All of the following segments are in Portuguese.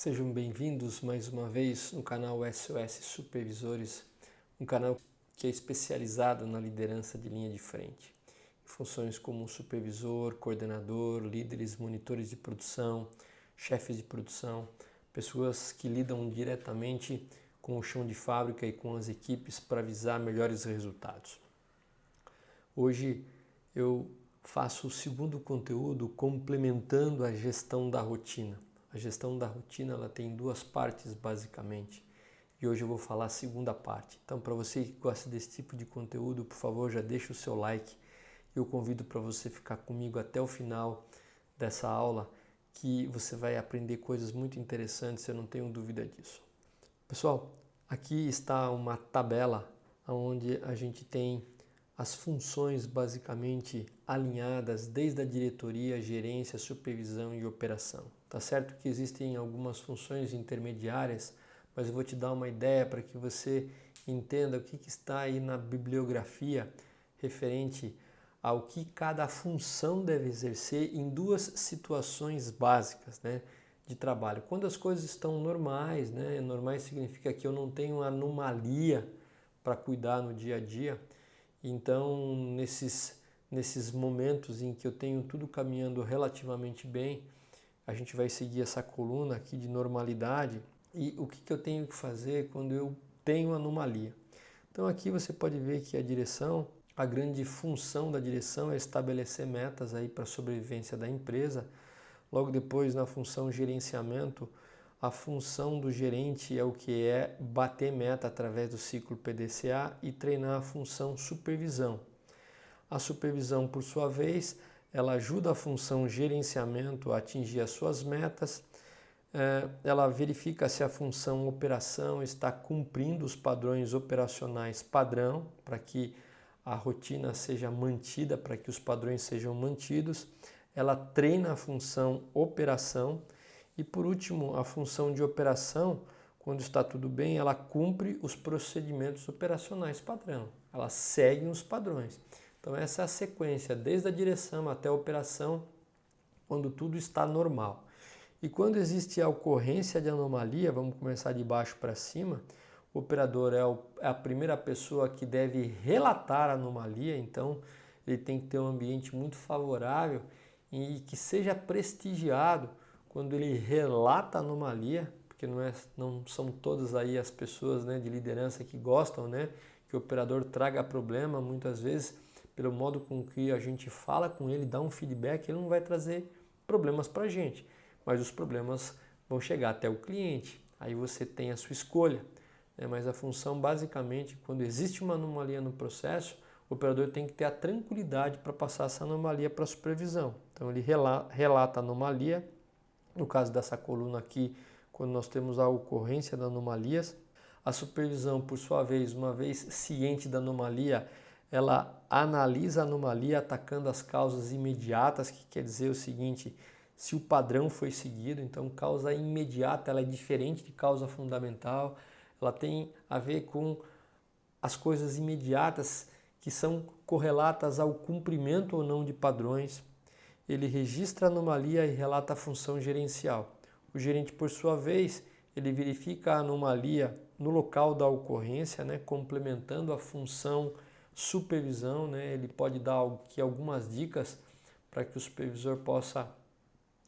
Sejam bem-vindos mais uma vez no canal SOS Supervisores, um canal que é especializado na liderança de linha de frente. Funções como supervisor, coordenador, líderes, monitores de produção, chefes de produção, pessoas que lidam diretamente com o chão de fábrica e com as equipes para visar melhores resultados. Hoje eu faço o segundo conteúdo complementando a gestão da rotina. A gestão da rotina ela tem duas partes basicamente e hoje eu vou falar a segunda parte. Então, para você que gosta desse tipo de conteúdo, por favor, já deixa o seu like. Eu convido para você ficar comigo até o final dessa aula, que você vai aprender coisas muito interessantes, eu não tenho dúvida disso. Pessoal, aqui está uma tabela onde a gente tem as funções basicamente alinhadas desde a diretoria, gerência, supervisão e operação. Tá certo que existem algumas funções intermediárias, mas eu vou te dar uma ideia para que você entenda o que está aí na bibliografia referente ao que cada função deve exercer em duas situações básicas, né, de trabalho. Quando as coisas estão normais, né, normais significa que eu não tenho anomalia para cuidar no dia a dia. Então, nesses momentos em que eu tenho tudo caminhando relativamente bem, a gente vai seguir essa coluna aqui de normalidade e o que eu tenho que fazer quando eu tenho anomalia. Então aqui você pode ver que a direção, a grande função da direção é estabelecer metas aí para a sobrevivência da empresa. Logo depois, na função gerenciamento, a função do gerente é o que é bater meta através do ciclo PDCA e treinar a função supervisão. A supervisão, por sua vez, ela ajuda a função gerenciamento a atingir as suas metas, ela verifica se a função operação está cumprindo os padrões operacionais padrão, para que a rotina seja mantida, para que os padrões sejam mantidos. Ela treina a função operação e, por último, a função de operação, quando está tudo bem, ela cumpre os procedimentos operacionais padrão, ela segue os padrões. Então essa é a sequência, desde a direção até a operação, quando tudo está normal. E quando existe a ocorrência de anomalia, vamos começar de baixo para cima, o operador é a primeira pessoa que deve relatar a anomalia, então ele tem que ter um ambiente muito favorável e que seja prestigiado quando ele relata a anomalia, porque não são todas aí as pessoas, né, de liderança que gostam, né, que o operador traga problema. Muitas vezes, pelo modo com que a gente fala com ele, dá um feedback, ele não vai trazer problemas para a gente, mas os problemas vão chegar até o cliente. Aí você tem a sua escolha, né? Mas a função basicamente, quando existe uma anomalia no processo, o operador tem que ter a tranquilidade para passar essa anomalia para a supervisão. Então ele relata a anomalia. No caso dessa coluna aqui, quando nós temos a ocorrência de anomalias, a supervisão, por sua vez, uma vez ciente da anomalia, ela analisa a anomalia atacando as causas imediatas, que quer dizer o seguinte: se o padrão foi seguido, então causa imediata ela é diferente de causa fundamental, ela tem a ver com as coisas imediatas que são correlatas ao cumprimento ou não de padrões. Ele registra a anomalia e relata a função gerencial. O gerente, por sua vez, ele verifica a anomalia no local da ocorrência, né, complementando a função supervisão, né, ele pode dar aqui algumas dicas para que o supervisor possa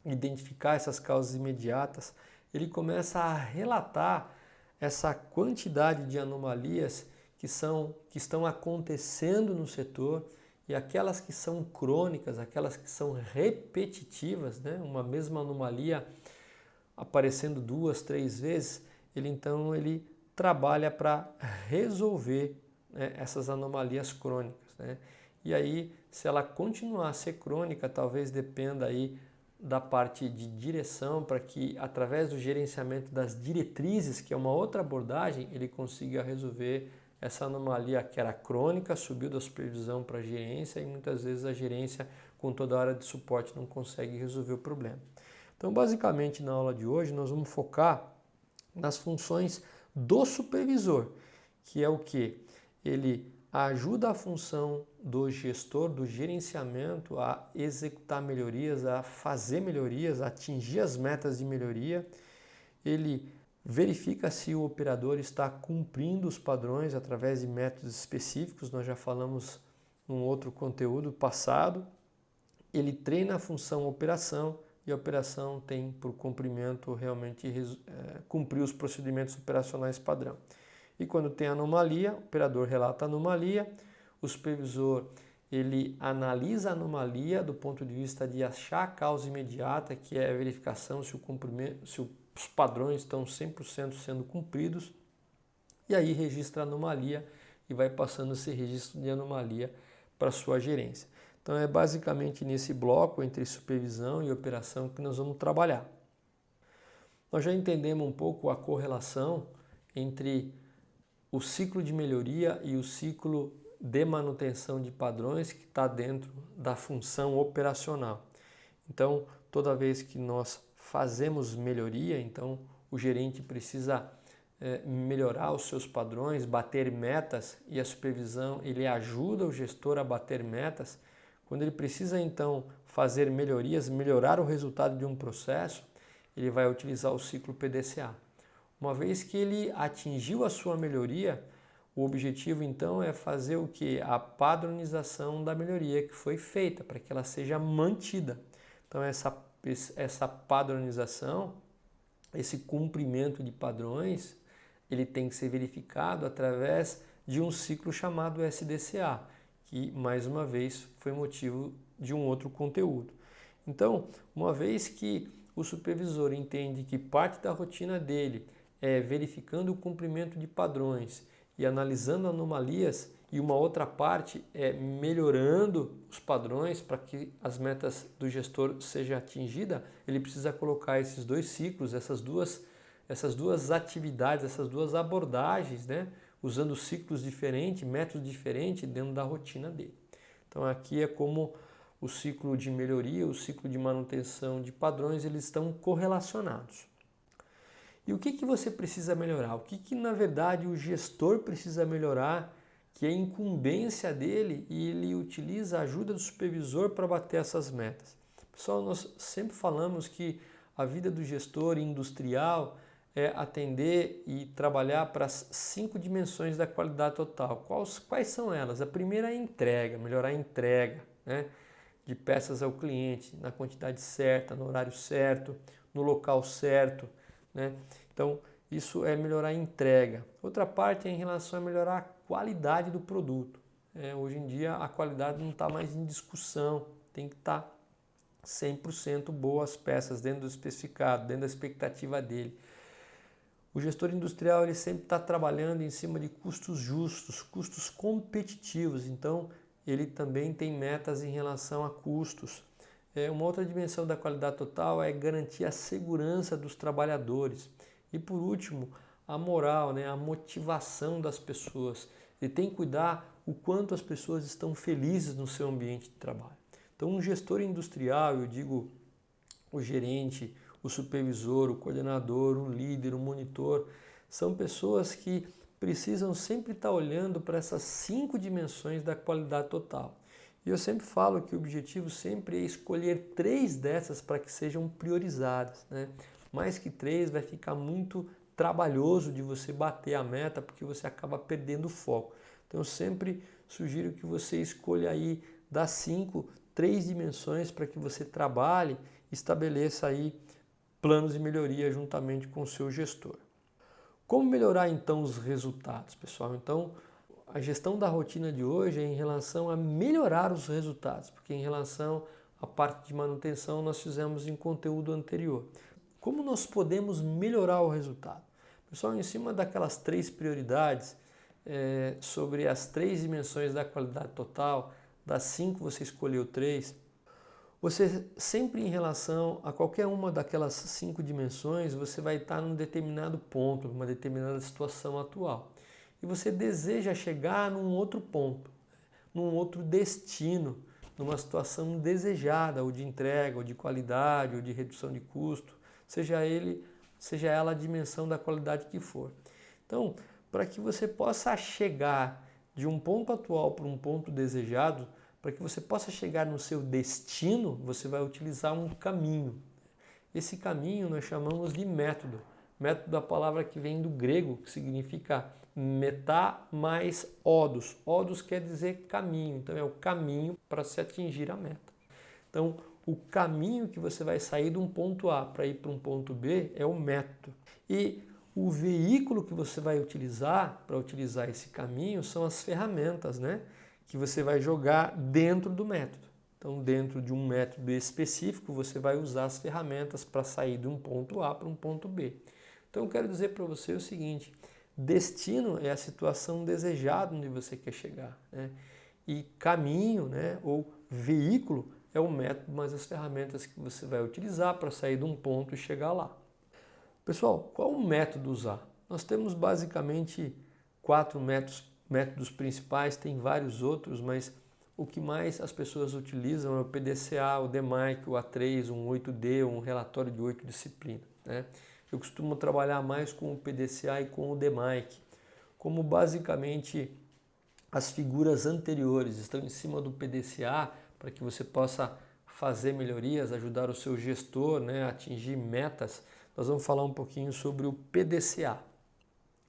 identificar essas causas imediatas. Ele começa a relatar essa quantidade de anomalias que estão acontecendo no setor e aquelas que são crônicas, aquelas que são repetitivas, né, uma mesma anomalia aparecendo 2, 3 vezes, ele trabalha para resolver, né, essas anomalias crônicas, né? E aí, se ela continuar a ser crônica, talvez dependa aí da parte de direção, para que através do gerenciamento das diretrizes, que é uma outra abordagem, ele consiga resolver essa anomalia que era crônica, subiu da supervisão para a gerência e muitas vezes a gerência, com toda a área de suporte, não consegue resolver o problema. Então, basicamente, na aula de hoje, nós vamos focar nas funções do supervisor, que é o que? Ele ajuda a função do gestor, do gerenciamento a executar melhorias, a fazer melhorias, a atingir as metas de melhoria. ele verifica se o operador está cumprindo os padrões através de métodos específicos, nós já falamos num outro conteúdo passado. Ele treina a função operação e a operação tem por cumprimento realmente cumprir os procedimentos operacionais padrão. E quando tem anomalia, o operador relata a anomalia, o supervisor ele analisa a anomalia do ponto de vista de achar a causa imediata, que é a verificação se os padrões estão 100% sendo cumpridos, e aí registra a anomalia e vai passando esse registro de anomalia para a sua gerência. Então é basicamente nesse bloco entre supervisão e operação que nós vamos trabalhar. Nós já entendemos um pouco a correlação entre o ciclo de melhoria e o ciclo de manutenção de padrões que está dentro da função operacional. Então, toda vez que nós fazemos melhoria, então o gerente precisa melhorar os seus padrões, bater metas, e a supervisão ele ajuda o gestor a bater metas. Quando ele precisa então fazer melhorias, melhorar o resultado de um processo, ele vai utilizar o ciclo PDCA. Uma vez que ele atingiu a sua melhoria, o objetivo então é fazer o que? A padronização da melhoria que foi feita, para que ela seja mantida. Então essa padronização, esse cumprimento de padrões, ele tem que ser verificado através de um ciclo chamado SDCA, que mais uma vez foi motivo de um outro conteúdo. Então, uma vez que o supervisor entende que parte da rotina dele é verificando o cumprimento de padrões e analisando anomalias, e uma outra parte é melhorando os padrões para que as metas do gestor sejam atingidas, ele precisa colocar esses dois ciclos, essas duas atividades, essas duas abordagens, né? Usando ciclos diferentes, métodos diferentes dentro da rotina dele. Então aqui é como o ciclo de melhoria, o ciclo de manutenção de padrões, eles estão correlacionados. E o que você precisa melhorar? O que na verdade o gestor precisa melhorar, que é incumbência dele, e ele utiliza a ajuda do supervisor para bater essas metas? Pessoal, nós sempre falamos que a vida do gestor industrial é atender e trabalhar para as 5 dimensões da qualidade total. Quais são elas? A primeira é a entrega, melhorar a entrega, né, de peças ao cliente, na quantidade certa, no horário certo, no local certo, né? Então, isso é melhorar a entrega. Outra parte é em relação a melhorar a qualidade do produto. Hoje em dia, a qualidade não está mais em discussão, tem que estar 100% boas as peças dentro do especificado, dentro da expectativa dele. O gestor industrial ele sempre está trabalhando em cima de custos justos, custos competitivos, então ele também tem metas em relação a custos. Uma outra dimensão da qualidade total é garantir a segurança dos trabalhadores. E por último, a moral, né, a motivação das pessoas. Ele tem que cuidar o quanto as pessoas estão felizes no seu ambiente de trabalho. Então um gestor industrial, eu digo o gerente, o supervisor, o coordenador, um líder, um monitor, são pessoas que precisam sempre estar olhando para essas 5 dimensões da qualidade total. E eu sempre falo que o objetivo sempre é escolher 3 dessas para que sejam priorizadas, né? Mais que 3 vai ficar muito trabalhoso de você bater a meta, porque você acaba perdendo o foco. Então eu sempre sugiro que você escolha aí das 5, 3 dimensões para que você trabalhe e estabeleça aí planos de melhoria juntamente com o seu gestor. Como melhorar então os resultados, pessoal? Então, a gestão da rotina de hoje é em relação a melhorar os resultados, porque em relação à parte de manutenção nós fizemos em conteúdo anterior. Como nós podemos melhorar o resultado? Pessoal, em cima daquelas 3 prioridades, sobre as 3 dimensões da qualidade total, das 5 você escolheu 3, você sempre em relação a qualquer uma daquelas 5 dimensões, você vai estar num determinado ponto, numa determinada situação atual. E você deseja chegar num outro ponto, num outro destino, numa situação desejada, ou de entrega, ou de qualidade, ou de redução de custo, seja ela a dimensão da qualidade que for. Então, para que você possa chegar de um ponto atual para um ponto desejado, para que você possa chegar no seu destino, você vai utilizar um caminho. Esse caminho nós chamamos de método. Método da palavra que vem do grego, que significa metá mais odos. Odos quer dizer caminho, então é o caminho para se atingir a meta. Então, o caminho que você vai sair de um ponto A para ir para um ponto B é o método. E o veículo que você vai utilizar para utilizar esse caminho são as ferramentas, né, que você vai jogar dentro do método. Então, dentro de um método específico, você vai usar as ferramentas para sair de um ponto A para um ponto B. Então, eu quero dizer para você o seguinte: destino é a situação desejada onde você quer chegar, né? E caminho, né, ou veículo é o método, mas as ferramentas que você vai utilizar para sair de um ponto e chegar lá. Pessoal, qual o método usar? Nós temos basicamente 4 métodos principais, tem vários outros, mas o que mais as pessoas utilizam é o PDCA, o DMAIC, o A3, um 8D, um relatório de 8 disciplinas, né? Eu costumo trabalhar mais com o PDCA e com o DMAIC, como basicamente as figuras anteriores estão em cima do PDCA para que você possa fazer melhorias, ajudar o seu gestor, né, a atingir metas. Nós vamos falar um pouquinho sobre o PDCA.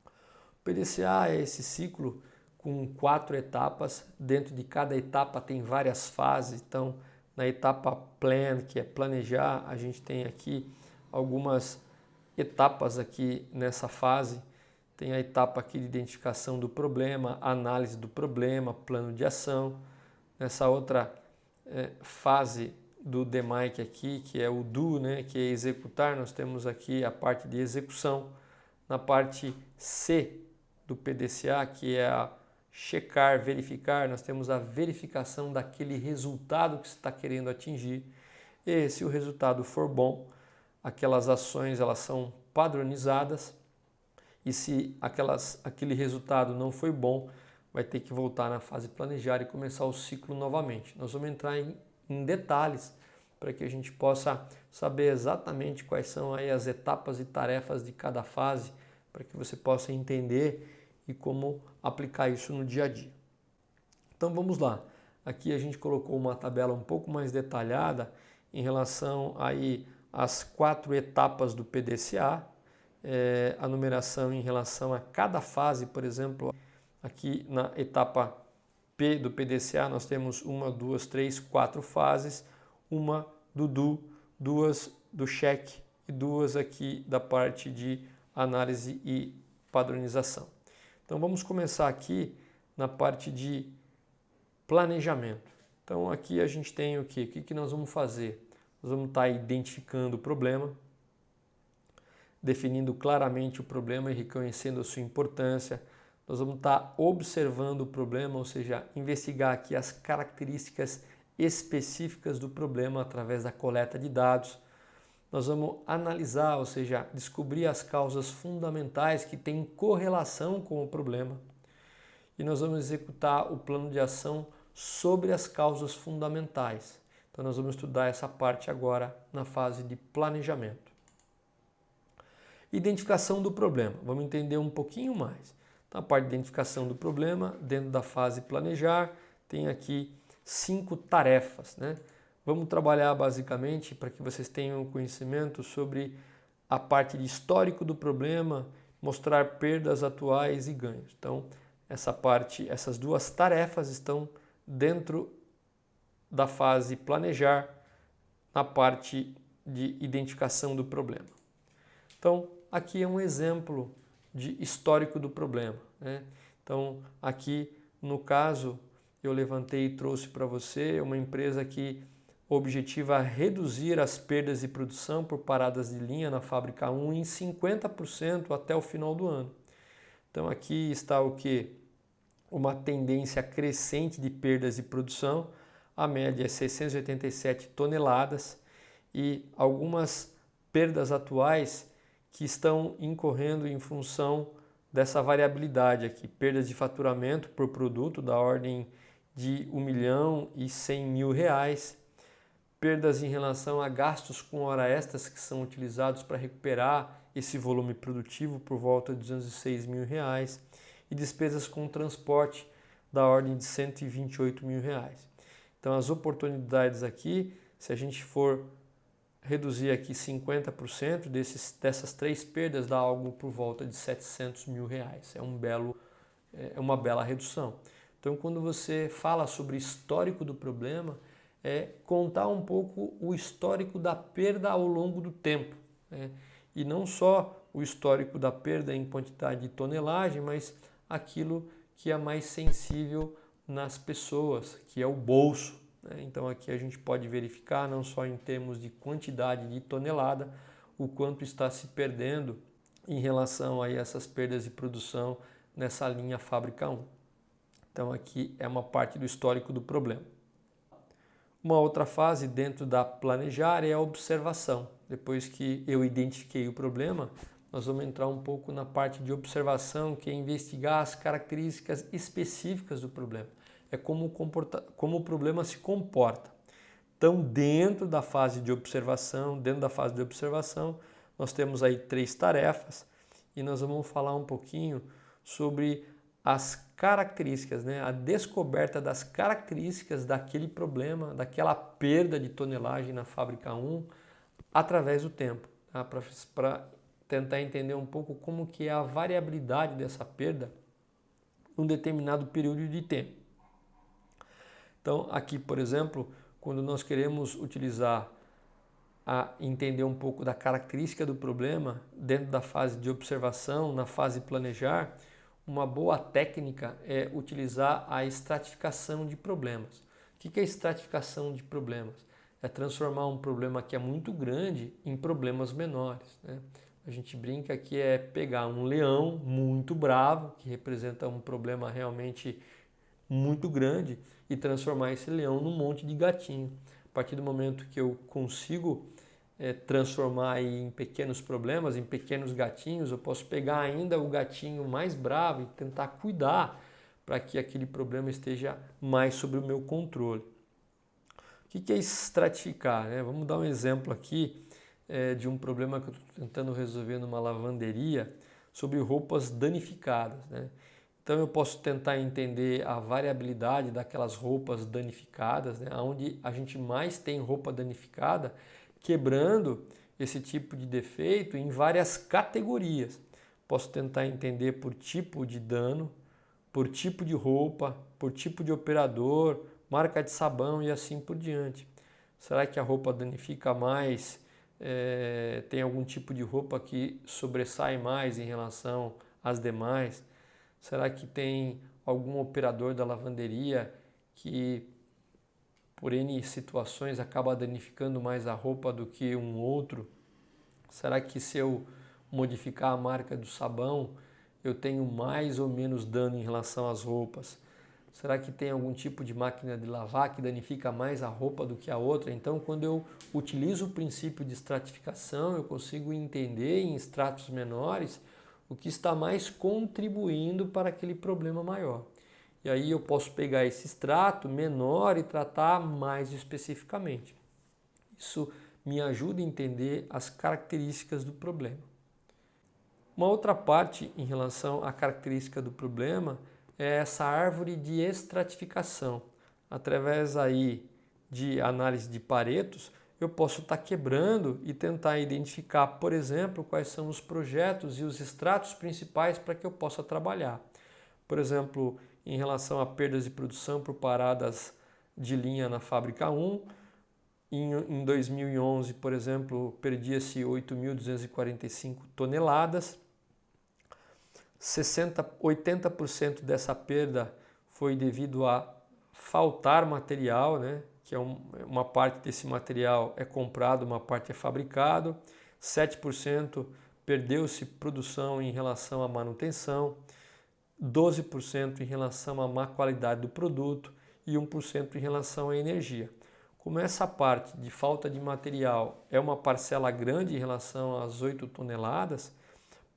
O PDCA é esse ciclo com 4 etapas. Dentro de cada etapa tem várias fases. Então, na etapa Plan, que é planejar, a gente tem aqui algumas etapas aqui nessa fase. Tem a etapa aqui de identificação do problema, análise do problema, plano de ação. Nessa outra fase do DMAIC aqui, que é o Do, né, que é executar, nós temos aqui a parte de execução. Na parte C do PDCA, que é a checar, verificar, nós temos a verificação daquele resultado que você está querendo atingir. E se o resultado for bom, aquelas ações elas são padronizadas. E se aquele resultado não foi bom, vai ter que voltar na fase planejar e começar o ciclo novamente. Nós vamos entrar em detalhes para que a gente possa saber exatamente quais são aí as etapas e tarefas de cada fase, para que você possa entender e como aplicar isso no dia a dia. Então vamos lá. Aqui a gente colocou uma tabela um pouco mais detalhada em relação aí às 4 etapas do PDCA, a numeração em relação a cada fase. Por exemplo, aqui na etapa P do PDCA nós temos 1, 2, 3, 4 fases, uma do Do, 2 do Check e 2 aqui da parte de análise e padronização. Então vamos começar aqui na parte de planejamento. Então aqui a gente tem o quê? O que nós vamos fazer? Nós vamos estar identificando o problema, definindo claramente o problema e reconhecendo a sua importância. Nós vamos estar observando o problema, ou seja, investigar aqui as características específicas do problema através da coleta de dados. Nós vamos analisar, ou seja, descobrir as causas fundamentais que têm correlação com o problema. E nós vamos executar o plano de ação sobre as causas fundamentais. Então nós vamos estudar essa parte agora na fase de planejamento. Identificação do problema. Vamos entender um pouquinho mais. Então, a parte de identificação do problema, dentro da fase planejar, tem aqui 5 tarefas, né? Vamos trabalhar basicamente para que vocês tenham conhecimento sobre a parte de histórico do problema, mostrar perdas atuais e ganhos. Então, essas 2 tarefas estão dentro da fase planejar, na parte de identificação do problema. Então, aqui é um exemplo de histórico do problema, né? Então, aqui no caso, eu levantei e trouxe para você uma empresa que objetiva reduzir as perdas de produção por paradas de linha na fábrica 1 em 50% até o final do ano. Então, aqui está o que? Uma tendência crescente de perdas de produção. A média é 687 toneladas e algumas perdas atuais que estão incorrendo em função dessa variabilidade aqui. Perdas de faturamento por produto da ordem de R$1.100.000, perdas em relação a gastos com hora extras que são utilizados para recuperar esse volume produtivo por volta de R$206.000 e despesas com transporte da ordem de R$128.000. Então as oportunidades aqui, se a gente for reduzir aqui 50% dessas 3 perdas dá algo por volta de R$700 mil. É uma bela redução. Então, quando você fala sobre histórico do problema, é contar um pouco o histórico da perda ao longo do tempo, né? E não só o histórico da perda em quantidade de tonelagem, mas aquilo que é mais sensível nas pessoas, que é o bolso, né? Então aqui a gente pode verificar, não só em termos de quantidade de tonelada, o quanto está se perdendo em relação a essas perdas de produção nessa linha Fábrica 1. Então aqui é uma parte do histórico do problema. Uma outra fase dentro da planejar é a observação. Depois que eu identifiquei o problema, nós vamos entrar um pouco na parte de observação, que é investigar as características específicas do problema. É como o problema se comporta. Então, dentro da fase de observação, nós temos aí 3 tarefas e nós vamos falar um pouquinho sobre as características, né? A descoberta das características daquele problema, daquela perda de tonelagem na Fábrica 1 através do tempo, tá? Para tentar entender um pouco como que é a variabilidade dessa perda num determinado período de tempo. Então, aqui, por exemplo, quando nós queremos entender um pouco da característica do problema dentro da fase de observação, na fase planejar, uma boa técnica é utilizar a estratificação de problemas. O que é estratificação de problemas? É transformar um problema que é muito grande em problemas menores, né? A gente brinca que é pegar um leão muito bravo, que representa um problema realmente muito grande, e transformar esse leão num monte de gatinho. A partir do momento que eu consigo transformar em pequenos problemas, em pequenos gatinhos, eu posso pegar ainda o gatinho mais bravo e tentar cuidar para que aquele problema esteja mais sob o meu controle. O que é estratificar, né? Vamos dar um exemplo aqui de um problema que eu estou tentando resolver numa lavanderia sobre roupas danificadas, né? Então eu posso tentar entender a variabilidade daquelas roupas danificadas, né? Onde a gente mais tem roupa danificada, quebrando esse tipo de defeito em várias categorias. Posso tentar entender por tipo de dano, por tipo de roupa, por tipo de operador, marca de sabão e assim por diante. Será que a roupa danifica mais? Tem algum tipo de roupa que sobressai mais em relação às demais? Será que tem algum operador da lavanderia que, por N situações, acaba danificando mais a roupa do que um outro? Será que se eu modificar a marca do sabão, eu tenho mais ou menos dano em relação às roupas? Será que tem algum tipo de máquina de lavar que danifica mais a roupa do que a outra? Então, quando eu utilizo o princípio de estratificação, eu consigo entender em estratos menores o que está mais contribuindo para aquele problema maior. E aí eu posso pegar esse extrato menor e tratar mais especificamente. Isso me ajuda a entender as características do problema. Uma outra parte em relação à característica do problema é essa árvore de estratificação. Através aí de análise de Paretos, eu posso estar quebrando e tentar identificar, por exemplo, quais são os projetos e os estratos principais para que eu possa trabalhar. Por exemplo, em relação a perdas de produção por paradas de linha na Fábrica 1, em 2011, por exemplo, perdia-se 8.245 toneladas. 80% dessa perda foi devido a faltar material, né? Que é uma parte desse material é comprado, uma parte é fabricado. 7% perdeu-se produção em relação à manutenção, 12% em relação à má qualidade do produto e 1% em relação à energia. Como essa parte de falta de material é uma parcela grande em relação às 8 toneladas,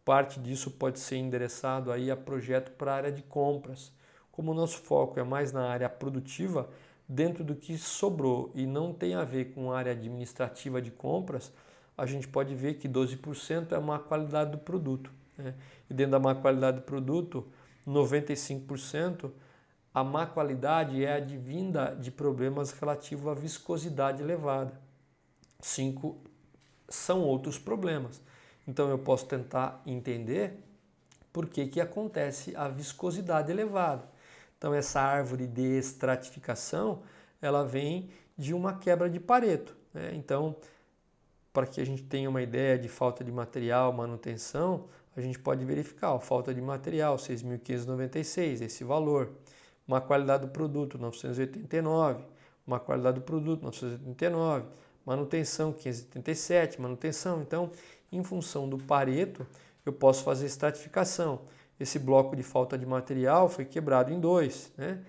parte disso pode ser endereçado aí a projeto para a área de compras. Como o nosso foco é mais na área produtiva, dentro do que sobrou e não tem a ver com a área administrativa de compras, a gente pode ver que 12% é a má qualidade do produto, né? E dentro da má qualidade do produto, 95% a má qualidade é advinda de problemas relativos à viscosidade elevada. 5 são outros problemas. Então eu posso tentar entender por que acontece a viscosidade elevada. Então essa árvore de estratificação, ela vem de uma quebra de Pareto, né? Então, para que a gente tenha uma ideia de falta de material, manutenção, a gente pode verificar, ó, falta de material, 6.596, esse valor. Má qualidade do produto, 989. Má qualidade do produto, 989. Manutenção, 587. Manutenção, então, em função do Pareto, eu posso fazer estratificação. Esse bloco de falta de material foi quebrado em dois, né?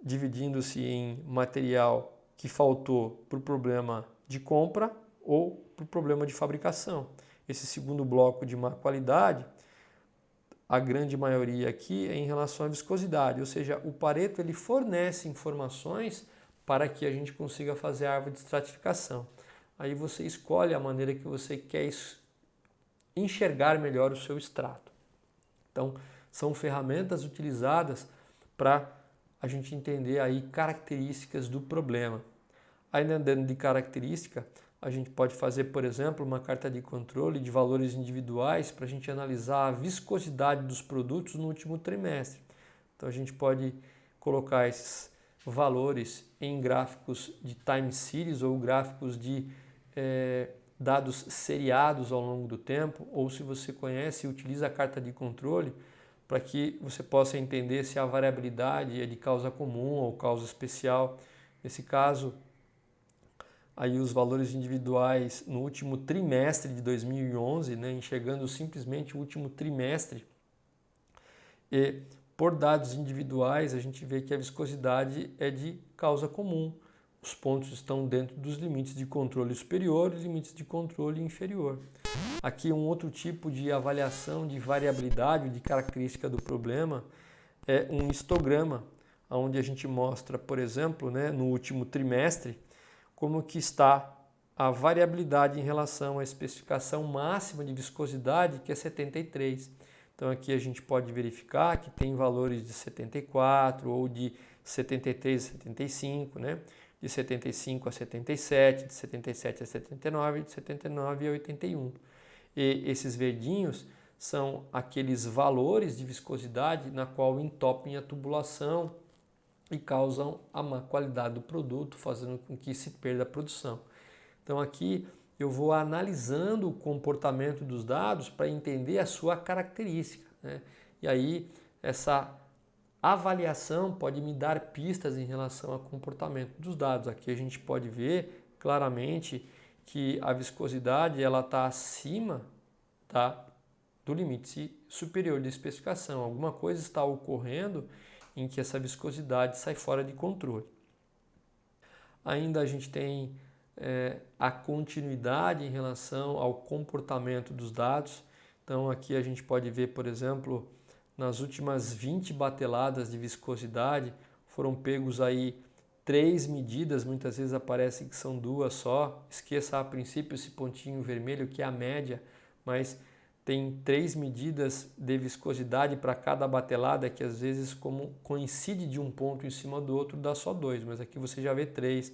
Dividindo-se em material que faltou por problema de compra ou por problema de fabricação. Esse segundo bloco de má qualidade, a grande maioria aqui é em relação à viscosidade, ou seja, o Pareto ele fornece informações para que a gente consiga fazer a árvore de estratificação. Aí você escolhe a maneira que você quer enxergar melhor o seu extrato. Então, são ferramentas utilizadas para a gente entender aí características do problema. Ainda dentro de característica, a gente pode fazer, por exemplo, uma carta de controle de valores individuais para a gente analisar a viscosidade dos produtos no último trimestre. Então a gente pode colocar esses valores em gráficos de time series ou gráficos de dados seriados ao longo do tempo, ou se você conhece e utiliza a carta de controle para que você possa entender se a variabilidade é de causa comum ou causa especial. Nesse caso, aí os valores individuais no último trimestre de 2011, né, enxergando simplesmente o último trimestre, e por dados individuais a gente vê que a viscosidade é de causa comum. Os pontos estão dentro dos limites de controle superior e limites de controle inferior. Aqui um outro tipo de avaliação de variabilidade, de característica do problema, é um histograma, onde a gente mostra, por exemplo, né, no último trimestre, como que está a variabilidade em relação à especificação máxima de viscosidade, que é 73. Então aqui a gente pode verificar que tem valores de 74 ou de 73 a 75, né? De 75 a 77, de 77 a 79, de 79 a 81. E esses verdinhos são aqueles valores de viscosidade na qual entopem a tubulação e causam a má qualidade do produto, fazendo com que se perda a produção. Então aqui eu vou analisando o comportamento dos dados para entender a sua característica, né? E aí essa avaliação pode me dar pistas em relação ao comportamento dos dados. Aqui a gente pode ver claramente que a viscosidade ela está acima, tá, do limite superior de especificação. Alguma coisa está ocorrendo em que essa viscosidade sai fora de controle. Ainda a gente tem a continuidade em relação ao comportamento dos dados. Então aqui a gente pode ver, por exemplo, nas últimas 20 bateladas de viscosidade, foram pegos aí 3 medidas, muitas vezes aparece que são 2 só. Esqueça a princípio esse pontinho vermelho que é a média, mas tem 3 medidas de viscosidade para cada batelada, que às vezes como coincide de um ponto em cima do outro dá só 2, mas aqui você já vê 3,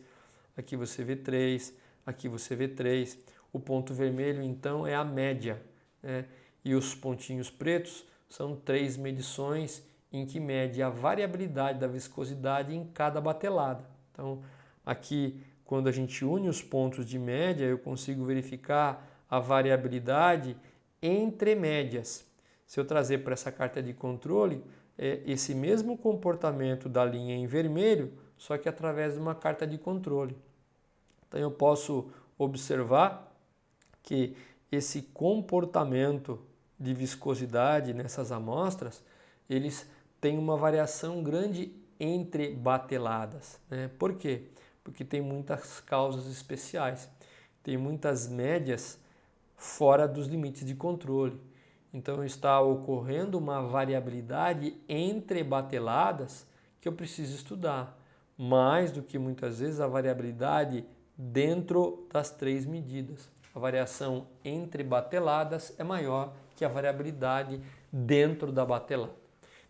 aqui você vê 3, aqui você vê 3. O ponto vermelho então é a média, né? E os pontinhos pretos são 3 medições em que mede a variabilidade da viscosidade em cada batelada. Então aqui quando a gente une os pontos de média eu consigo verificar a variabilidade entre médias. Se eu trazer para essa carta de controle, é esse mesmo comportamento da linha em vermelho, só que através de uma carta de controle. Então eu posso observar que esse comportamento de viscosidade nessas amostras, eles têm uma variação grande entre bateladas, né? Por quê? Porque tem muitas causas especiais, tem muitas médias fora dos limites de controle. Então está ocorrendo uma variabilidade entre bateladas que eu preciso estudar, mais do que muitas vezes a variabilidade dentro das 3 medidas. A variação entre bateladas é maior que a variabilidade dentro da batelada.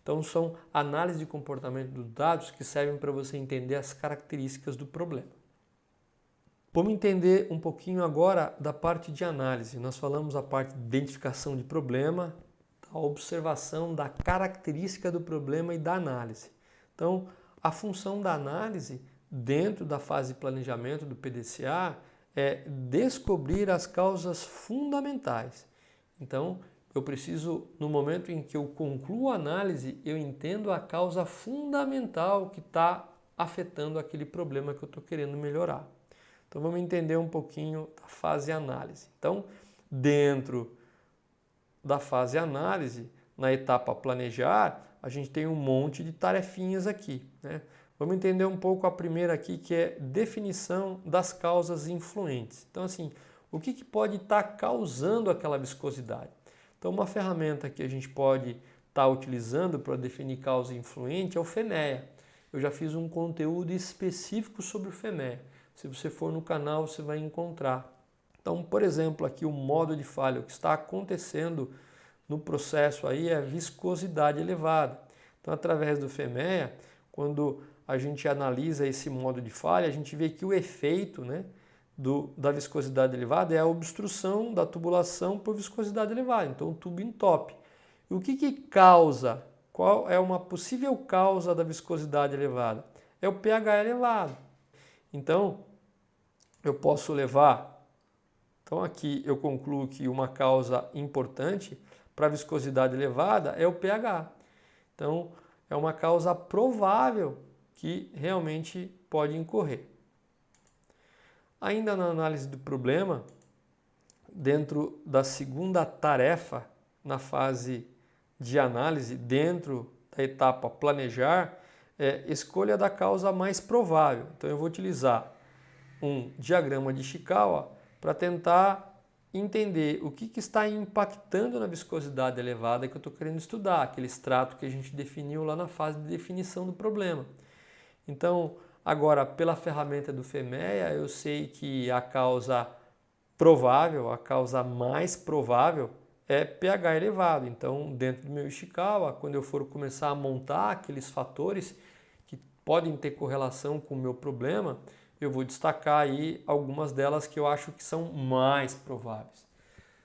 Então são análises de comportamento dos dados que servem para você entender as características do problema. Vamos entender um pouquinho agora da parte de análise. Nós falamos a parte de identificação de problema, a observação da característica do problema e da análise. Então, a função da análise dentro da fase de planejamento do PDCA é descobrir as causas fundamentais. Então, eu preciso, no momento em que eu concluo a análise, eu entendo a causa fundamental que está afetando aquele problema que eu estou querendo melhorar. Então, vamos entender um pouquinho da fase análise. Então, dentro da fase análise, na etapa planejar, a gente tem um monte de tarefinhas aqui, né? Vamos entender um pouco a primeira aqui, que é definição das causas influentes. Então, assim, o que pode estar causando aquela viscosidade? Então, uma ferramenta que a gente pode estar utilizando para definir causa influente é o FEMEA. Eu já fiz um conteúdo específico sobre o FEMEA. Se você for no canal, você vai encontrar. Então, por exemplo, aqui o modo de falha, o que está acontecendo no processo aí é a viscosidade elevada. Então, através do FEMEA, quando a gente analisa esse modo de falha, a gente vê que o efeito, né, da viscosidade elevada é a obstrução da tubulação por viscosidade elevada, então o tubo entope. E o que causa? Qual é uma possível causa da viscosidade elevada? É o pH elevado. Então, eu posso levar... Então aqui eu concluo que uma causa importante para a viscosidade elevada é o pH. Então, é uma causa provável que realmente pode incorrer. Ainda na análise do problema, dentro da segunda tarefa, na fase de análise, dentro da etapa planejar, escolha da causa mais provável. Então eu vou utilizar um diagrama de Ishikawa para tentar entender o que está impactando na viscosidade elevada que eu estou querendo estudar, aquele extrato que a gente definiu lá na fase de definição do problema. Então, agora, pela ferramenta do FEMEA, eu sei que a causa provável, a causa mais provável é pH elevado. Então, dentro do meu Ishikawa, quando eu for começar a montar aqueles fatores que podem ter correlação com o meu problema, eu vou destacar aí algumas delas que eu acho que são mais prováveis.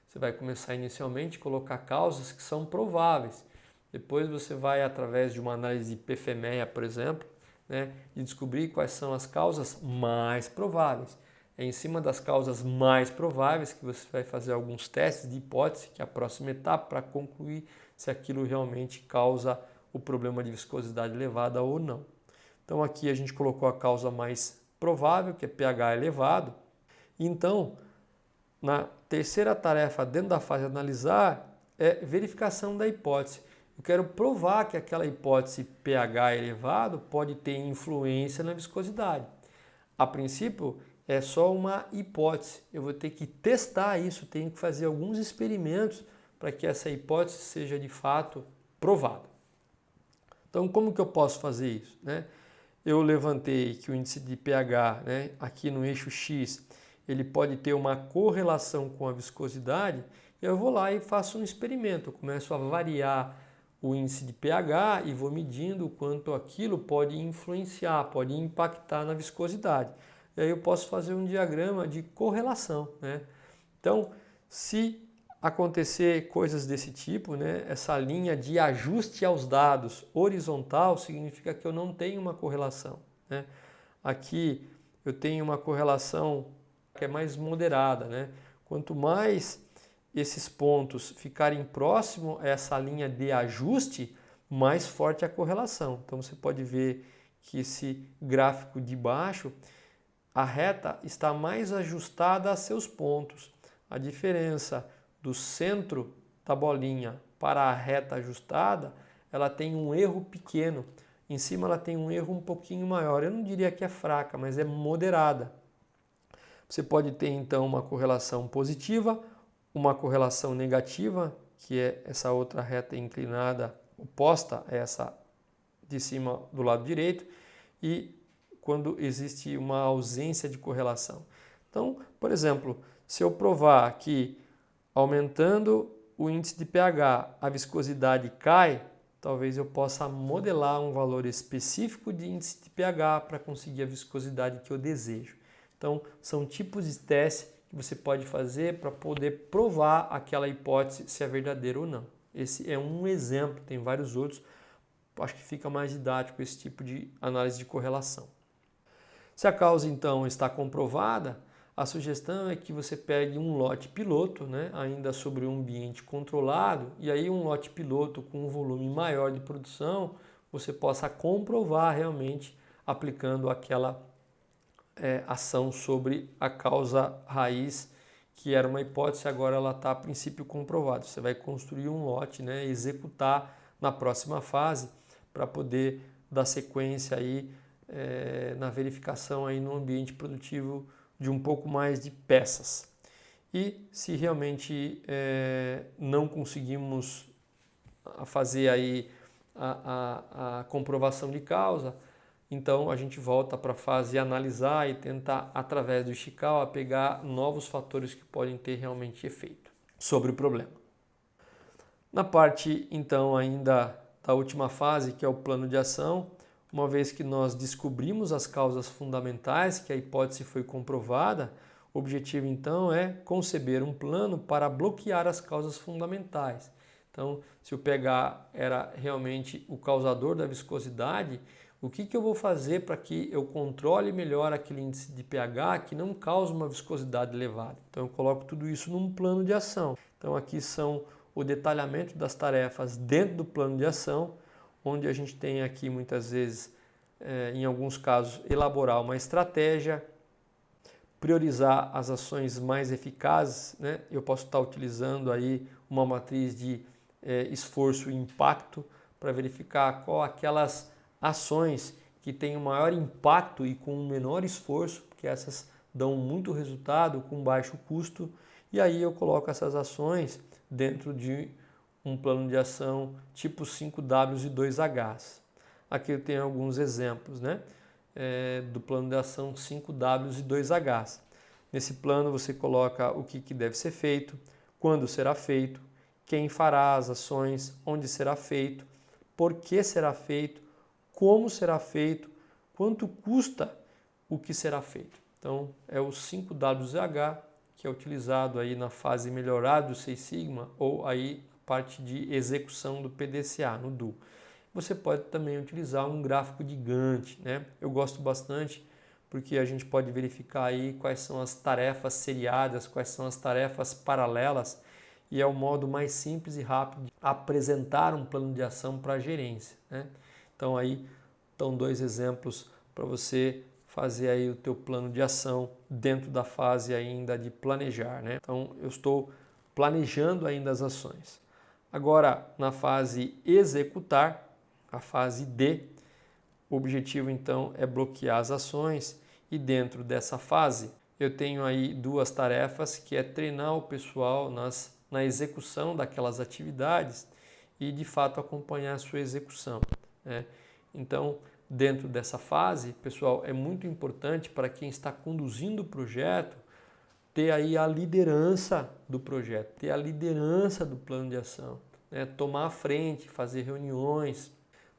Você vai começar inicialmente a colocar causas que são prováveis. Depois você vai, através de uma análise de PFMEA, por exemplo, né, e descobrir quais são as causas mais prováveis. É em cima das causas mais prováveis que você vai fazer alguns testes de hipótese, que é a próxima etapa, para concluir se aquilo realmente causa o problema de viscosidade elevada ou não. Então aqui a gente colocou a causa mais provável, que é pH elevado. Então, na terceira tarefa, dentro da fase de analisar, é verificação da hipótese. Eu quero provar que aquela hipótese pH elevado pode ter influência na viscosidade. A princípio, é só uma hipótese. Eu vou ter que testar isso, tenho que fazer alguns experimentos para que essa hipótese seja de fato provada. Então, como que eu posso fazer isso, né? Eu levantei que o índice de pH, né, aqui no eixo X, ele pode ter uma correlação com a viscosidade. Eu vou lá e faço um experimento. Eu começo a variar o índice de pH e vou medindo o quanto aquilo pode influenciar, pode impactar na viscosidade. E aí eu posso fazer um diagrama de correlação, né? Então, se acontecer coisas desse tipo, né, essa linha de ajuste aos dados horizontal significa que eu não tenho uma correlação, né? Aqui eu tenho uma correlação que é mais moderada, né? Quanto mais esses pontos ficarem próximos a essa linha de ajuste, mais forte é a correlação. Então você pode ver que esse gráfico de baixo, a reta está mais ajustada a seus pontos. A diferença do centro da bolinha para a reta ajustada, ela tem um erro pequeno. Em cima ela tem um erro um pouquinho maior. Eu não diria que é fraca, mas é moderada. Você pode ter então uma correlação positiva, uma correlação negativa, que é essa outra reta inclinada oposta a essa de cima do lado direito, e quando existe uma ausência de correlação. Então, por exemplo, se eu provar que aumentando o índice de pH a viscosidade cai, talvez eu possa modelar um valor específico de índice de pH para conseguir a viscosidade que eu desejo. Então, são tipos de teste que você pode fazer para poder provar aquela hipótese se é verdadeira ou não. Esse é um exemplo, tem vários outros. Acho que fica mais didático esse tipo de análise de correlação. Se a causa, então, está comprovada, a sugestão é que você pegue um lote piloto, né, ainda sobre um ambiente controlado, e aí um lote piloto com um volume maior de produção, você possa comprovar realmente aplicando aquela ação sobre a causa raiz, que era uma hipótese, agora ela está a princípio comprovada. Você vai construir um lote, né, executar na próxima fase para poder dar sequência aí na verificação aí no ambiente produtivo de um pouco mais de peças. E se realmente não conseguimos fazer aí a comprovação de causa, então a gente volta para a fase de analisar e tentar, através do Ishikawa, pegar novos fatores que podem ter realmente efeito sobre o problema. Na parte, então, ainda da última fase, que é o plano de ação, uma vez que nós descobrimos as causas fundamentais, que a hipótese foi comprovada, o objetivo, então, é conceber um plano para bloquear as causas fundamentais. Então, se o pH era realmente o causador da viscosidade, o que eu vou fazer para que eu controle melhor aquele índice de pH que não causa uma viscosidade elevada? Então, eu coloco tudo isso num plano de ação. Então, aqui são o detalhamento das tarefas dentro do plano de ação, onde a gente tem aqui muitas vezes, em alguns casos, elaborar uma estratégia, priorizar as ações mais eficazes, né? Eu posso estar utilizando aí uma matriz de esforço e impacto para verificar qual aquelas ações que têm o maior impacto e com o menor esforço, porque essas dão muito resultado com baixo custo, e aí eu coloco essas ações dentro de um plano de ação tipo 5Ws e 2Hs. Aqui eu tenho alguns exemplos, né, do plano de ação 5Ws e 2Hs. Nesse plano você coloca o que deve ser feito, quando será feito, quem fará as ações, onde será feito, por que será feito, como será feito, quanto custa o que será feito. Então é o 5WH, que é utilizado aí na fase melhorada do Six Sigma ou aí a parte de execução do PDCA, no DO. Você pode também utilizar um gráfico de Gantt, né? Eu gosto bastante porque a gente pode verificar aí quais são as tarefas seriadas, quais são as tarefas paralelas, e é o modo mais simples e rápido de apresentar um plano de ação para a gerência, né? Então aí estão dois exemplos para você fazer aí o teu plano de ação dentro da fase ainda de planejar, né? Então eu estou planejando ainda as ações. Agora na fase executar, a fase D, o objetivo então é bloquear as ações, e dentro dessa fase eu tenho aí duas tarefas, que é treinar o pessoal na execução daquelas atividades e de fato acompanhar a sua execução, né? Então, dentro dessa fase, pessoal, é muito importante para quem está conduzindo o projeto ter aí a liderança do projeto, ter a liderança do plano de ação, né? Tomar a frente, fazer reuniões,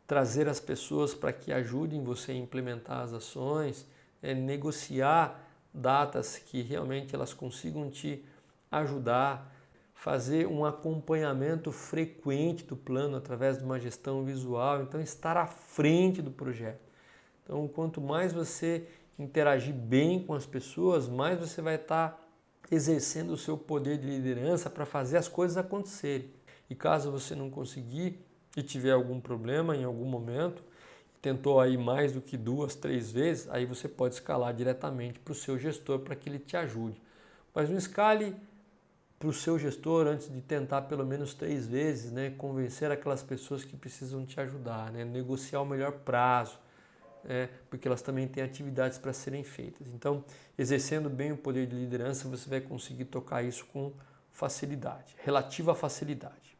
trazer as pessoas para que ajudem você a implementar as ações, negociar datas que realmente elas consigam te ajudar, fazer um acompanhamento frequente do plano através de uma gestão visual, então estar à frente do projeto. Então, quanto mais você interagir bem com as pessoas, mais você vai estar exercendo o seu poder de liderança para fazer as coisas acontecerem. E caso você não conseguir e tiver algum problema em algum momento, tentou aí mais do que 2, 3 vezes, aí você pode escalar diretamente para o seu gestor para que ele te ajude. Mas não escale para o seu gestor antes de tentar pelo menos 3 vezes, né, convencer aquelas pessoas que precisam te ajudar, né, negociar o melhor prazo, porque elas também têm atividades para serem feitas. Então, exercendo bem o poder de liderança, você vai conseguir tocar isso com facilidade, relativa facilidade.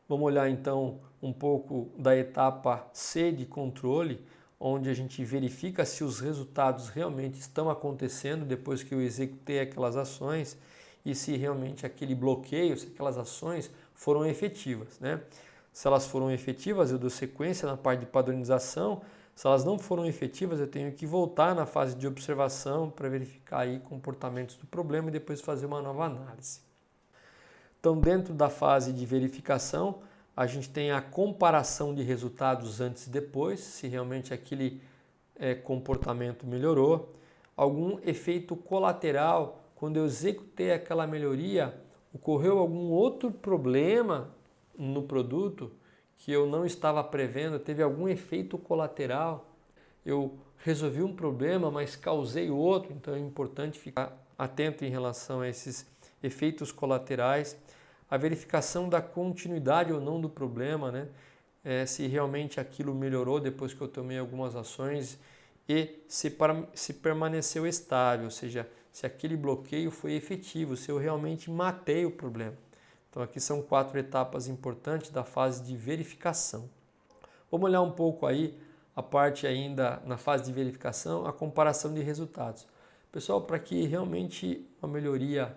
Vamos olhar então um pouco da etapa C de controle, onde a gente verifica se os resultados realmente estão acontecendo depois que eu executei aquelas ações e se realmente aquele bloqueio, se aquelas ações foram efetivas, né? Se elas foram efetivas, eu dou sequência na parte de padronização. Se elas não foram efetivas, eu tenho que voltar na fase de observação para verificar aí comportamentos do problema e depois fazer uma nova análise. Então, dentro da fase de verificação, a gente tem a comparação de resultados antes e depois, se realmente aquele comportamento melhorou. Algum efeito colateral, quando eu executei aquela melhoria, ocorreu algum outro problema no produto que eu não estava prevendo, teve algum efeito colateral, eu resolvi um problema, mas causei outro, então é importante ficar atento em relação a esses efeitos colaterais, a verificação da continuidade ou não do problema, né? Se realmente aquilo melhorou depois que eu tomei algumas ações e se permaneceu estável, ou seja, se aquele bloqueio foi efetivo, se eu realmente matei o problema. Então aqui são 4 etapas importantes da fase de verificação. Vamos olhar um pouco aí a parte ainda na fase de verificação, a comparação de resultados. Pessoal, para que realmente uma melhoria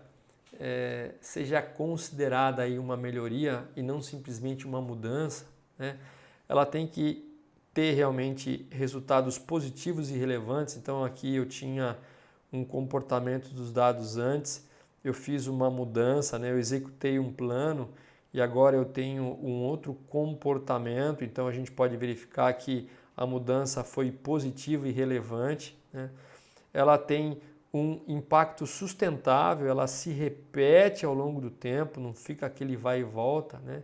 seja considerada aí uma melhoria e não simplesmente uma mudança, né, ela tem que ter realmente resultados positivos e relevantes. Então aqui eu tinha um comportamento dos dados antes, eu fiz uma mudança, né? Eu executei um plano e agora eu tenho um outro comportamento, então a gente pode verificar que a mudança foi positiva e relevante, né? Ela tem um impacto sustentável, ela se repete ao longo do tempo, não fica aquele vai e volta, né?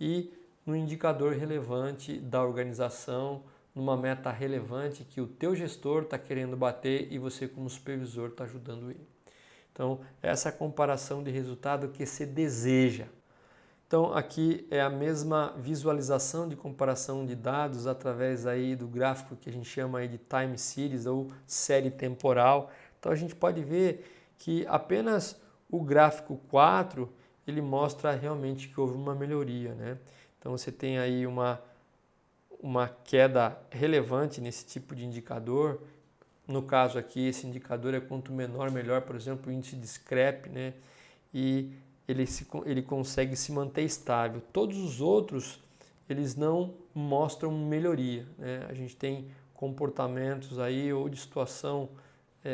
E no indicador relevante da organização, numa meta relevante que o teu gestor está querendo bater e você como supervisor está ajudando ele. Então, essa é a comparação de resultado que você deseja. Então, aqui é a mesma visualização de comparação de dados através aí do gráfico que a gente chama aí de time series ou série temporal. Então, a gente pode ver que apenas o gráfico 4, ele mostra realmente que houve uma melhoria, né? Então, você tem aí uma queda relevante nesse tipo de indicador. No caso aqui, esse indicador é quanto menor, melhor, por exemplo, o índice de scrap, né? E ele consegue se manter estável. Todos os outros, eles não mostram melhoria, né? A gente tem comportamentos aí ou de situação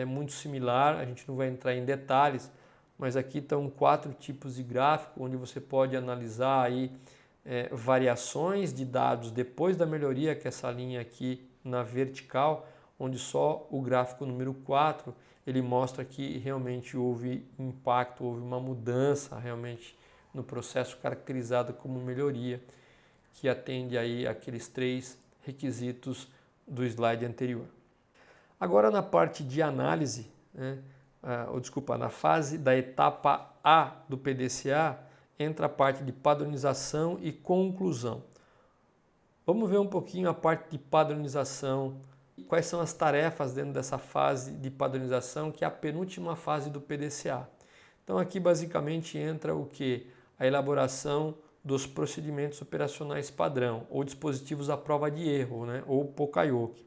muito similar, a gente não vai entrar em detalhes, mas aqui estão 4 tipos de gráfico, onde você pode analisar aí variações de dados depois da melhoria, que é essa linha aqui na vertical, onde só o gráfico número 4 ele mostra que realmente houve impacto, houve uma mudança realmente no processo caracterizado como melhoria, que atende aí aqueles 3 requisitos do slide anterior. Agora na parte de análise, né, na fase da etapa A do PDCA, entra a parte de padronização e conclusão. Vamos ver um pouquinho a parte de padronização, quais são as tarefas dentro dessa fase de padronização, que é a penúltima fase do PDCA. Então aqui basicamente entra o que? A elaboração dos procedimentos operacionais padrão, ou dispositivos à prova de erro, né? Ou POCAIOC.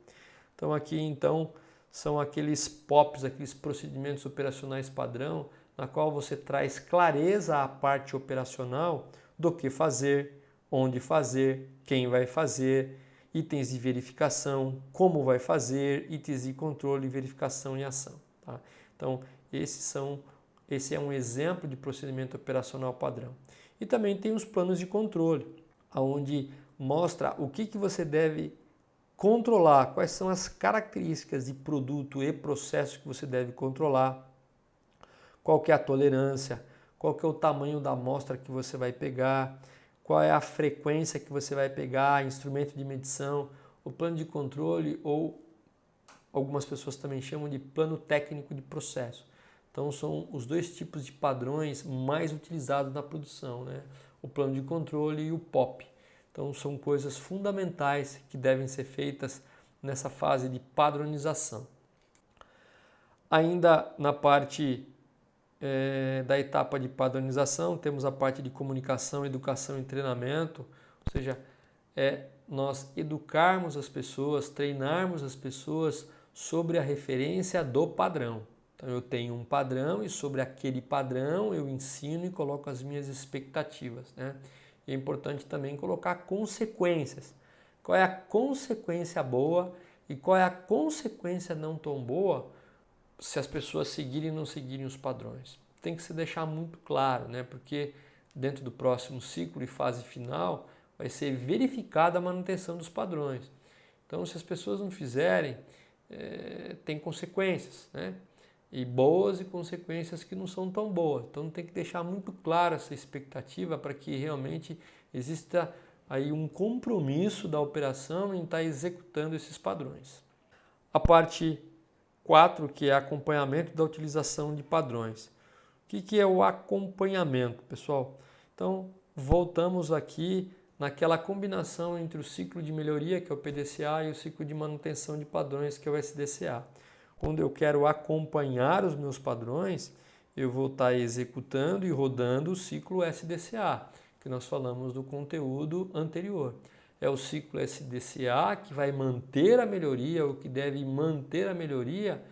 Então aqui então são aqueles POPs, aqueles procedimentos operacionais padrão, na qual você traz clareza à parte operacional do que fazer, onde fazer, quem vai fazer, itens de verificação, como vai fazer, itens de controle, verificação e ação. Tá? Então, esse é um exemplo de procedimento operacional padrão. E também tem os planos de controle, onde mostra o que você deve controlar, quais são as características de produto e processo que você deve controlar, qual que é a tolerância, qual que é o tamanho da amostra que você vai pegar, qual é a frequência que você vai pegar, instrumento de medição, o plano de controle ou algumas pessoas também chamam de plano técnico de processo. Então são os 2 tipos de padrões mais utilizados na produção, né? O plano de controle e o POP. Então são coisas fundamentais que devem ser feitas nessa fase de padronização. Ainda na parte da etapa de padronização, temos a parte de comunicação, educação e treinamento, ou seja, nós educarmos as pessoas, treinarmos as pessoas sobre a referência do padrão. Então eu tenho um padrão e sobre aquele padrão eu ensino e coloco as minhas expectativas, né? E é importante também colocar consequências. Qual é a consequência boa e qual é a consequência não tão boa se as pessoas seguirem ou não seguirem os padrões. Tem que se deixar muito claro, né? Porque dentro do próximo ciclo e fase final vai ser verificada a manutenção dos padrões. Então, se as pessoas não fizerem, tem consequências, né? E boas e consequências que não são tão boas. Então, tem que deixar muito claro essa expectativa para que realmente exista aí um compromisso da operação em estar executando esses padrões. A parte 4, que é acompanhamento da utilização de padrões. O que é o acompanhamento, pessoal? Então, voltamos aqui naquela combinação entre o ciclo de melhoria, que é o PDCA, e o ciclo de manutenção de padrões, que é o SDCA. Quando eu quero acompanhar os meus padrões, eu vou estar executando e rodando o ciclo SDCA, que nós falamos do conteúdo anterior. É o ciclo SDCA que vai manter a melhoria, ou que deve manter a melhoria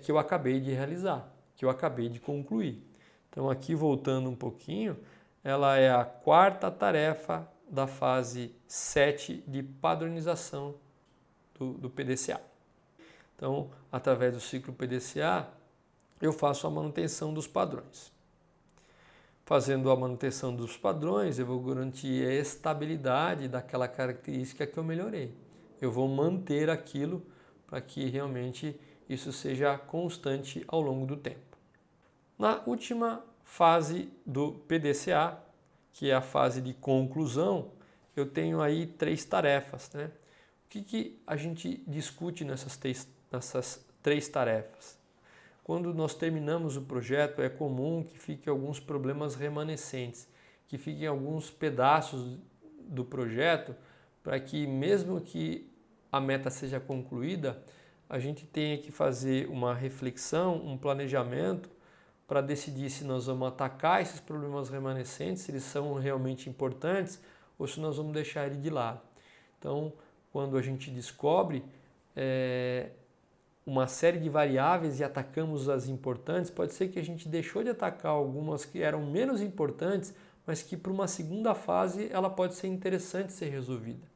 que eu acabei de realizar, que eu acabei de concluir. Então, aqui voltando um pouquinho, ela é a quarta tarefa da fase 7 de padronização do PDCA. Então, através do ciclo PDCA, eu faço a manutenção dos padrões. Fazendo a manutenção dos padrões, eu vou garantir a estabilidade daquela característica que eu melhorei. Eu vou manter aquilo para que realmente isso seja constante ao longo do tempo. Na última fase do PDCA, que é a fase de conclusão, eu tenho aí 3 tarefas, né? O que a gente discute nessas 3 tarefas? Quando nós terminamos o projeto, é comum que fiquem alguns problemas remanescentes, que fiquem alguns pedaços do projeto, para que mesmo que a meta seja concluída, a gente tenha que fazer uma reflexão, um planejamento, para decidir se nós vamos atacar esses problemas remanescentes, se eles são realmente importantes ou se nós vamos deixar ele de lado. Então, quando a gente descobre uma série de variáveis e atacamos as importantes, pode ser que a gente deixou de atacar algumas que eram menos importantes, mas que para uma segunda fase ela pode ser interessante ser resolvida.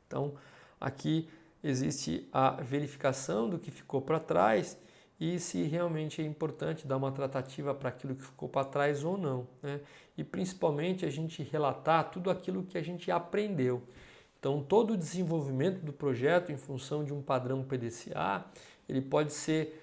Então, aqui existe a verificação do que ficou para trás e se realmente é importante dar uma tratativa para aquilo que ficou para trás ou não, né? E principalmente a gente relatar tudo aquilo que a gente aprendeu. Então, todo o desenvolvimento do projeto em função de um padrão PDCA, ele pode ser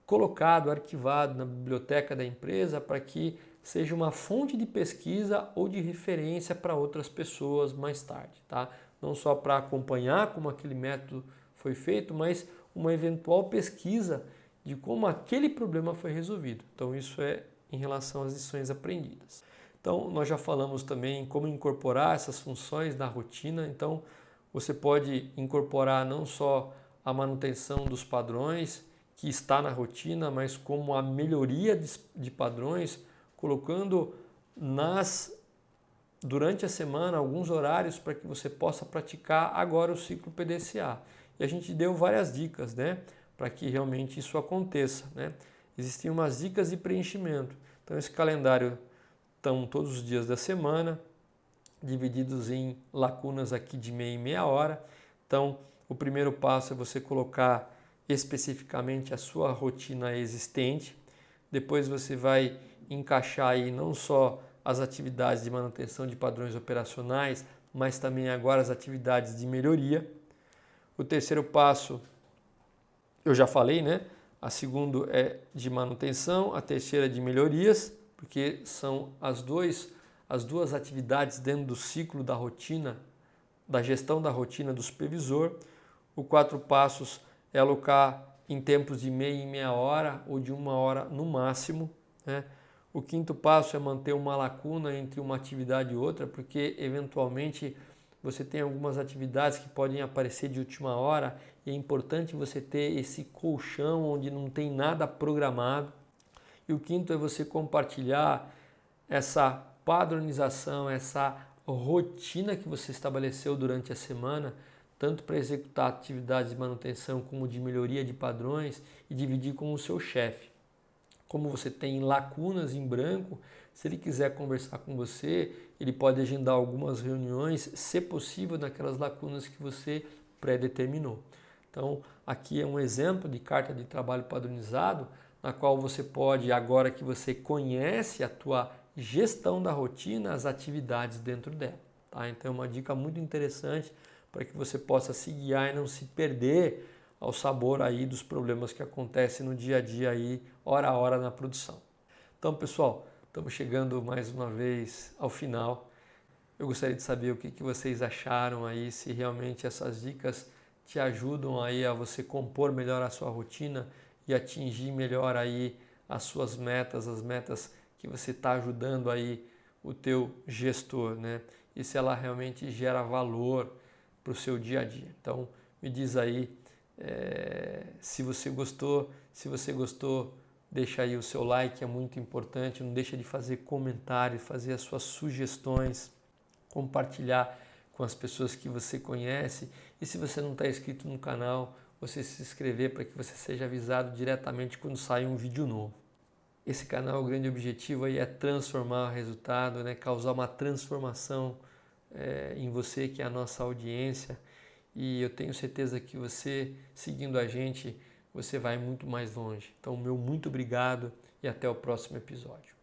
colocado, arquivado na biblioteca da empresa para que seja uma fonte de pesquisa ou de referência para outras pessoas mais tarde, tá? Não só para acompanhar como aquele método foi feito, mas uma eventual pesquisa de como aquele problema foi resolvido. Então, isso é em relação às lições aprendidas. Então, nós já falamos também como incorporar essas funções na rotina. Então, você pode incorporar não só a manutenção dos padrões, que está na rotina, mas como a melhoria de padrões, colocando durante a semana alguns horários para que você possa praticar agora o ciclo PDCA. E a gente deu várias dicas, né, para que realmente isso aconteça, né? Existem umas dicas de preenchimento. Então, esse calendário estão todos os dias da semana, divididos em lacunas aqui de meia em meia hora. Então, o primeiro passo é você colocar especificamente a sua rotina existente. Depois você vai encaixar aí não só as atividades de manutenção de padrões operacionais, mas também agora as atividades de melhoria. O terceiro passo, eu já falei, né? A segunda é de manutenção, a terceira é de melhorias, porque são as duas atividades dentro do ciclo da rotina, da gestão da rotina do supervisor. O 4 passos é alocar em tempos de meia em meia hora ou de 1 hora no máximo, né? O 5º passo é manter uma lacuna entre uma atividade e outra, porque eventualmente você tem algumas atividades que podem aparecer de última hora e é importante você ter esse colchão onde não tem nada programado. E o 5º é você compartilhar essa padronização, essa rotina que você estabeleceu durante a semana, tanto para executar atividades de manutenção como de melhoria de padrões, e dividir com o seu chefe. Como você tem lacunas em branco, se ele quiser conversar com você, ele pode agendar algumas reuniões, se possível, naquelas lacunas que você pré-determinou. Então, aqui é um exemplo de carta de trabalho padronizado, na qual você pode, agora que você conhece a tua gestão da rotina, as atividades dentro dela. Tá? Então, é uma dica muito interessante para que você possa se guiar e não se perder ao sabor aí dos problemas que acontecem no dia a dia aí, hora a hora na produção. Então, pessoal, estamos chegando mais uma vez ao final. Eu gostaria de saber o que vocês acharam aí, se realmente essas dicas te ajudam aí a você compor melhor a sua rotina e atingir melhor aí as suas metas, as metas que você está ajudando aí o teu gestor, né? E se ela realmente gera valor para o seu dia a dia. Então, me diz aí se você gostou. Se você gostou, deixa aí o seu like, é muito importante. Não deixa de fazer comentário, fazer as suas sugestões, compartilhar com as pessoas que você conhece. E se você não está inscrito no canal, você se inscrever para que você seja avisado diretamente quando sair um vídeo novo. Esse canal, o grande objetivo aí é transformar o resultado, né? Causar uma transformação em você, que é a nossa audiência. E eu tenho certeza que você, seguindo a gente, você vai muito mais longe. Então, meu muito obrigado e até o próximo episódio.